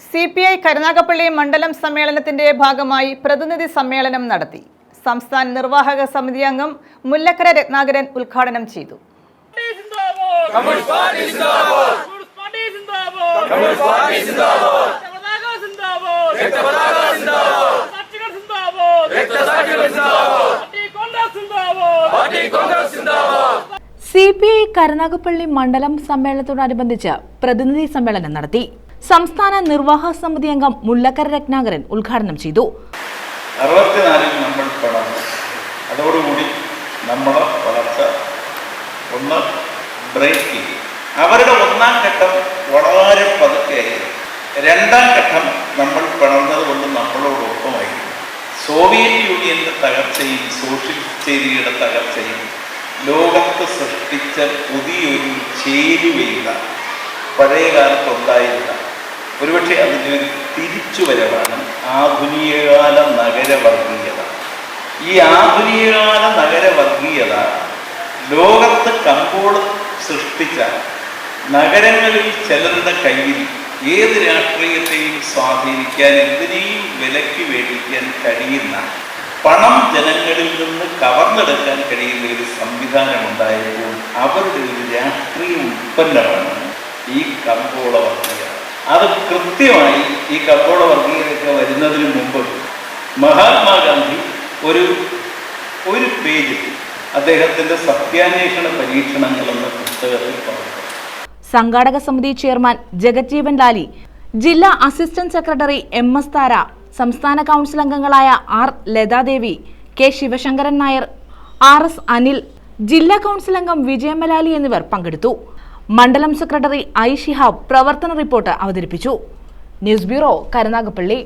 CPI Karunagappally മണ്ഡലം സമ്മേളനത്തിന്റെ ഭാഗമായി പ്രതിനിധി സമ്മേളനം നടത്തി. സംസ്ഥാന നിർവാഹക സമിതി അംഗം മുല്ലക്കര രത്നാകരൻ ഉദ്ഘാടനം ചെയ്തു. CPI കരുനാഗപ്പള്ളി മണ്ഡലം സമ്മേളനത്തോടനുബന്ധിച്ച് പ്രതിനിധി സമ്മേളനം നടത്തി. സംസ്ഥാന നിർവാഹക സമിതി അംഗം മുല്ലക്കര രത്നാകരൻ ഉദ്ഘാടനം ചെയ്തു. 64 നമ്മൾ പടർന്നു. അതോടുകൂടി നമ്മളെ വളർച്ച ഒന്ന് ബ്രേക്ക് ചെയ്തു. അവരുടെ ഒന്നാം ഘട്ടം വളരെ പതുക്കെയായിരുന്നു. രണ്ടാം ഘട്ടം നമ്മൾ പടർന്നത് കൊണ്ട് നമ്മളോടൊപ്പമായിരുന്നു. സോവിയറ്റ് യൂണിയന്റെ തകർച്ചയും സോഷ്യലിസ്റ്റ് ചേരിയുടെ തകർച്ചയും ലോകത്ത് സൃഷ്ടിച്ച പുതിയൊരു ചേരുവയില്ല പഴയ കാലത്തുണ്ടായിരുന്ന. ഒരുപക്ഷെ അതിൻ്റെ ഒരു തിരിച്ചുവരവാണ് ആധുനികകാല നഗരവർഗീയത. ഈ ആധുനികകാല നഗരവർഗീയത ലോകത്ത് കമ്പോളം സൃഷ്ടിച്ച നഗരങ്ങളിൽ ചിലരുടെ കയ്യിൽ ഏത് രാഷ്ട്രീയത്തെയും സ്വാധീനിക്കാൻ, എന്തിനേയും വിലയ്ക്ക് മേടിക്കാൻ കഴിയുന്ന, പണം ജനങ്ങളിൽ നിന്ന് കവർന്നെടുക്കാൻ കഴിയുന്ന ഒരു സംവിധാനമുണ്ടായപ്പോൾ അവരുടെ ഒരു രാഷ്ട്രീയ ഉൽപ്പന്നമാണ് ഈ കമ്പോള വർഗീയത. അത് കൃത്യമായി ഈ കമ്പോള വർഗീയതയൊക്കെ വരുന്നതിന് മുമ്പ് മഹാത്മാഗാന്ധി ഒരു പേജിൽ അദ്ദേഹത്തിൻ്റെ സത്യാന്വേഷണ പരീക്ഷണങ്ങൾ എന്ന പുസ്തകത്തിൽ പറഞ്ഞു. സംഘാടക സമിതി ചെയർമാൻ ജഗജ്ജീവൻ ലാലി, ജില്ലാ അസിസ്റ്റന്റ് സെക്രട്ടറി MS താര, സംസ്ഥാന കൗൺസിൽ അംഗങ്ങളായ R Lathadevi, K Sivasankaran Nair, RS Anil, ജില്ലാ കൗൺസിൽ അംഗം വിജയമലാലി എന്നിവർ പങ്കെടുത്തു. മണ്ഡലം സെക്രട്ടറി I ഷിഹാബ് പ്രവർത്തന റിപ്പോർട്ട് അവതരിപ്പിച്ചു. News bureau, Karunagappally.